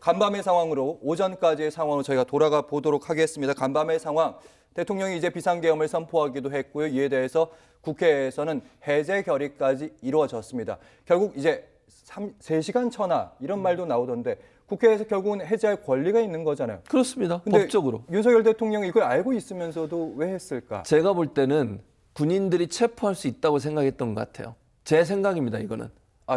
간밤의 상황으로 오전까지의 상황으로 저희가 돌아가 보도록 하겠습니다. 간밤의 상황, 대통령이 이제 비상계엄을 선포하기도 했고요. 이에 대해서 국회에서는 해제 결의까지 이루어졌습니다. 결국 이제 3시간 천하 이런 말도 나오던데 국회에서 결국은 해제할 권리가 있는 거잖아요. 그렇습니다. 근데 법적으로. 윤석열 대통령이 이걸 알고 있으면서도 왜 했을까? 제가 볼 때는 군인들이 체포할 수 있다고 생각했던 것 같아요. 제 생각입니다, 이거는.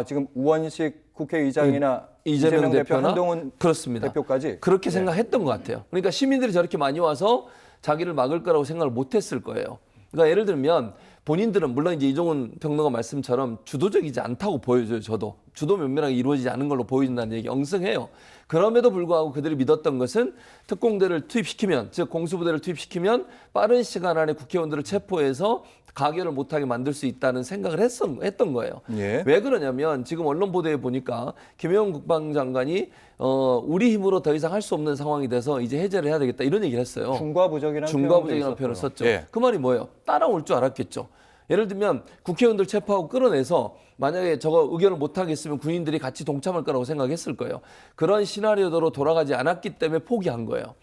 지금 우원식 국회의장이나 이재명 대표, 대표나 한동훈 그렇습니다. 대표까지 그렇게 생각했던 것 같아요. 그러니까 시민들이 저렇게 많이 와서 자기를 막을 거라고 생각을 못했을 거예요. 그러니까 예를 들면 본인들은 물론 이제 이종훈 평론가 말씀처럼 주도적이지 않다고 보여져요. 저도 주도 면밀하게 이루어지지 않은 걸로 보여진다는 얘기 엉성해요. 그럼에도 불구하고 그들이 믿었던 것은 특공대를 투입시키면, 즉 공수부대를 투입시키면 빠른 시간 안에 국회의원들을 체포해서 가결을 못하게 만들 수 있다는 생각을 했던 거예요. 예. 왜 그러냐면 지금 언론 보도에 보니까 김영훈 국방장관이 우리 힘으로 더 이상 할 수 없는 상황이 돼서 이제 해제를 해야 되겠다 이런 얘기를 했어요. 중과부적이라는 표현을 썼죠. 예. 그 말이 뭐예요? 따라올 줄 알았겠죠. 예를 들면 국회의원들 체포하고 끌어내서 만약에 저거 의견을 못하겠으면 군인들이 같이 동참할 거라고 생각했을 거예요. 그런 시나리오대로 돌아가지 않았기 때문에 포기한 거예요.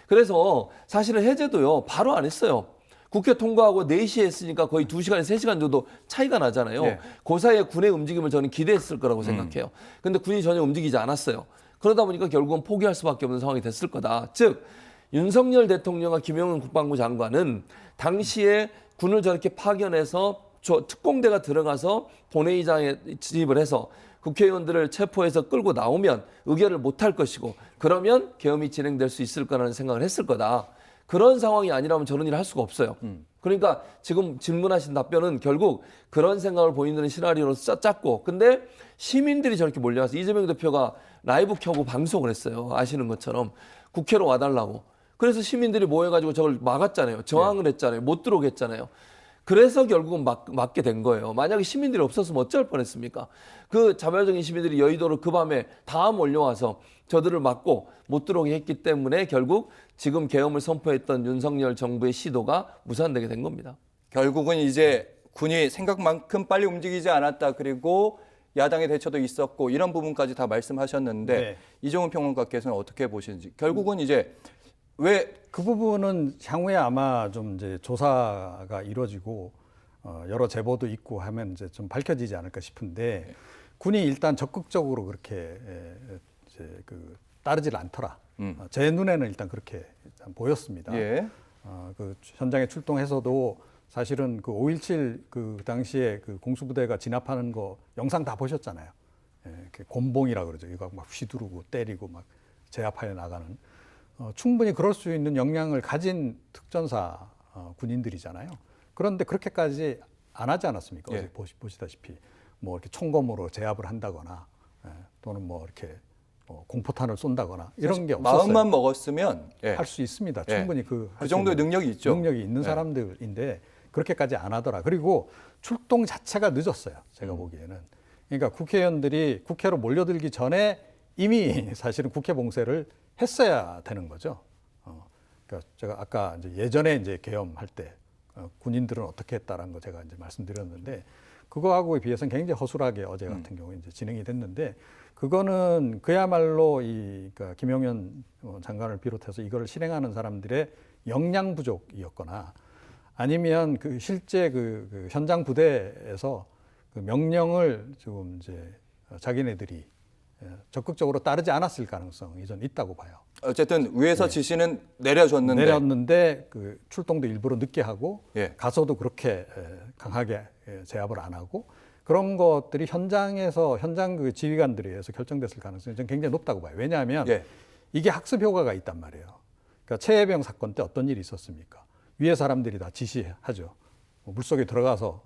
그래서 사실은 해제도요 바로 안 했어요. 국회 통과하고 4시에 했으니까 거의 2시간, 3시간 정도 차이가 나잖아요. 네. 그 사이에 군의 움직임을 저는 기대했을 거라고 생각해요. 근데 군이 전혀 움직이지 않았어요. 그러다 보니까 결국은 포기할 수밖에 없는 상황이 됐을 거다. 즉 윤석열 대통령과 김영훈 국방부 장관은 당시에 군을 저렇게 파견해서 특공대가 들어가서 본회의장에 진입을 해서 국회의원들을 체포해서 끌고 나오면 의결을 못할 것이고 그러면 계엄이 진행될 수 있을 거라는 생각을 했을 거다. 그런 상황이 아니라면 저런 일을 할 수가 없어요. 그러니까 지금 질문하신 답변은 결국 그런 생각을 보이는 시나리오로 짰고 근데 시민들이 저렇게 몰려와서 이재명 대표가 라이브 켜고 방송을 했어요. 아시는 것처럼 국회로 와달라고. 그래서 시민들이 모여가지고 저걸 막았잖아요. 저항을 했잖아요. 못 들어오게 했잖아요. 그래서 결국은 막게 된 거예요. 만약에 시민들이 없었으면 어쩔 뻔했습니까? 그 자발적인 시민들이 여의도로 그 밤에 다 몰려와서 저들을 막고 못 들어오게 했기 때문에 결국 지금 계엄을 선포했던 윤석열 정부의 시도가 무산되게 된 겁니다. 결국은 이제 군이 생각만큼 빨리 움직이지 않았다. 그리고 야당의 대처도 있었고 이런 부분까지 다 말씀하셨는데 네. 이종훈 평론가께서는 어떻게 보시는지 결국은 이제 왜 그 부분은 향후에 아마 좀 이제 조사가 이루어지고 여러 제보도 있고 하면 이제 좀 밝혀지지 않을까 싶은데 군이 일단 적극적으로 그렇게 이제 따르질 않더라. 제 눈에는 일단 그렇게 일단 보였습니다. 예. 그 현장에 출동해서도 사실은 그 5.17 그 당시에 그 공수부대가 진압하는 거 영상 다 보셨잖아요. 예, 곤봉이라 그러죠. 이거 막 휘두르고 때리고 막 제압하여 나가는. 충분히 그럴 수 있는 역량을 가진 특전사 군인들이잖아요. 그런데 그렇게까지 안 하지 않았습니까? 예. 어제 보시다시피 뭐 이렇게 총검으로 제압을 한다거나 또는 뭐 이렇게 공포탄을 쏜다거나 이런 게 없었어요. 마음만 먹었으면 할 수 있습니다. 예. 충분히 그 정도의 능력이 있죠. 능력이 있는 사람들인데 그렇게까지 안 하더라. 그리고 출동 자체가 늦었어요. 제가 보기에는. 그러니까 국회의원들이 국회로 몰려들기 전에 이미 사실은 국회 봉쇄를 했어야 되는 거죠. 그러니까 제가 아까 이제 예전에 이제 계엄할 때 군인들은 어떻게 했다라는 거 제가 이제 말씀드렸는데 그거하고에 비해서는 굉장히 허술하게 어제 같은 경우에 이제 진행이 됐는데 그거는 그야말로 그러니까 김용현 장관을 비롯해서 이거를 실행하는 사람들의 역량 부족이었거나 아니면 그 실제 그 현장 부대에서 그 명령을 지금 이제 자기네들이 적극적으로 따르지 않았을 가능성이 저는 있다고 봐요. 어쨌든 위에서 지시는 내려줬는데 그 출동도 일부러 늦게 하고 가서도 그렇게 강하게 제압을 안 하고 그런 것들이 현장에서 현장 그 지휘관들에 의해서 결정됐을 가능성이 저는 굉장히 높다고 봐요. 왜냐하면 이게 학습 효과가 있단 말이에요. 그러니까 최혜병 사건 때 어떤 일이 있었습니까? 위에 사람들이 다 지시하죠. 물속에 들어가서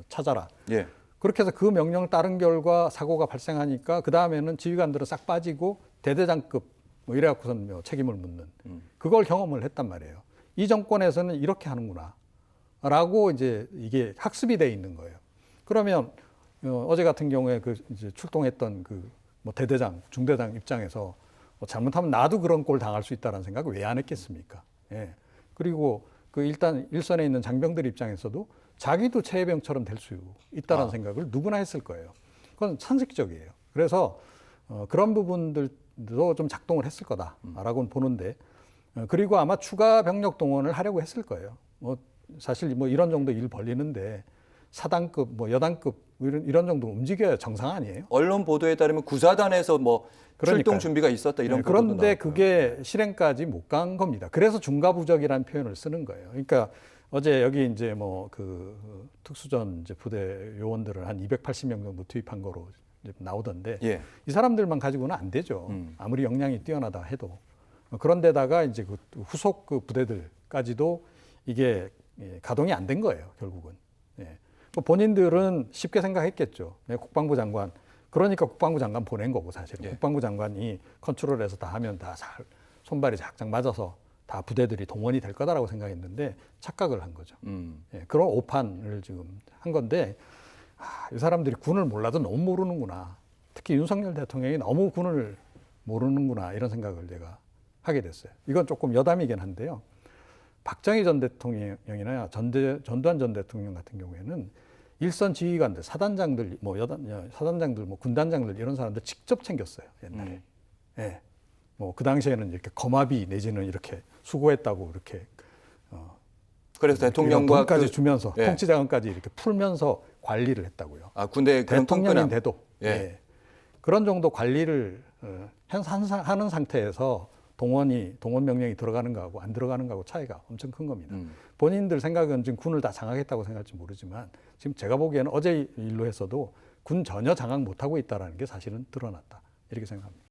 찾아라. 그렇게 해서 그 명령을 따른 결과 사고가 발생하니까 그 다음에는 지휘관들은 싹 빠지고 대대장급 뭐 이래갖고선 책임을 묻는 그걸 경험을 했단 말이에요. 이 정권에서는 이렇게 하는구나라고 이제 이게 학습이 돼 있는 거예요. 그러면 어제 같은 경우에 그 이제 출동했던 그 뭐 대대장, 중대장 입장에서 잘못하면 나도 그런 꼴 당할 수 있다는 생각을 왜 안 했겠습니까? 예. 그리고 그 일단 일선에 있는 장병들 입장에서도 자기도 최혜병처럼 될 수 있다는 생각을 누구나 했을 거예요. 그건 상식적이에요. 그래서 그런 부분들 도 좀 작동을 했을 거다라고는 보는데 그리고 아마 추가 병력 동원을 하려고 했을 거예요. 뭐 사실 뭐 이런 정도 일 벌리는데 사단급, 뭐 여단급 이런 정도 움직여야 정상 아니에요? 언론 보도에 따르면 구사단에서 뭐 그러니까요. 출동 준비가 있었다 이런 보도도 그런데 나왔고요. 그게 실행까지 못 간 겁니다. 그래서 중과부적이라는 표현을 쓰는 거예요. 그러니까 어제 여기 이제 뭐 그 특수전 이제 부대 요원들을 한 280명 정도 투입한 거로 이제 나오던데 예. 이 사람들만 가지고는 안 되죠. 아무리 역량이 뛰어나다 해도. 그런데다가 이제 그 후속 그 부대들까지도 이게 가동이 안 된 거예요, 결국은. 예. 본인들은 쉽게 생각했겠죠. 국방부 장관. 그러니까 국방부 장관 보낸 거고 사실은. 예. 국방부 장관이 컨트롤해서 다 하면 다 잘 손발이 작작 맞아서 다 부대들이 동원이 될 거다라고 생각했는데 착각을 한 거죠. 예. 그런 오판을 지금 한 건데 이 사람들이 군을 몰라도 너무 모르는구나. 특히 윤석열 대통령이 너무 군을 모르는구나 이런 생각을 제가 하게 됐어요. 이건 조금 여담이긴 한데요. 박정희 전 대통령이나 전두환 전 대통령 같은 경우에는 일선 지휘관들, 사단장들, 사단장들, 뭐 군단장들 이런 사람들 직접 챙겼어요 옛날에. 예. 뭐 그 당시에는 이렇게 거마비 내지는 이렇게 수고했다고 이렇게. 그래서 대통령과 돈까지 주면서 예. 통치자금까지 이렇게 풀면서 관리를 했다고요. 아 군대 그런 대통령인데도 예. 예. 그런 정도 관리를 하는 상태에서 동원 명령이 들어가는 거하고 안 들어가는 거하고 차이가 엄청 큰 겁니다. 본인들 생각은 지금 군을 다 장악했다고 생각할지 모르지만 지금 제가 보기에는 어제 일로 해서도 군 전혀 장악 못하고 있다는 게 사실은 드러났다 이렇게 생각합니다.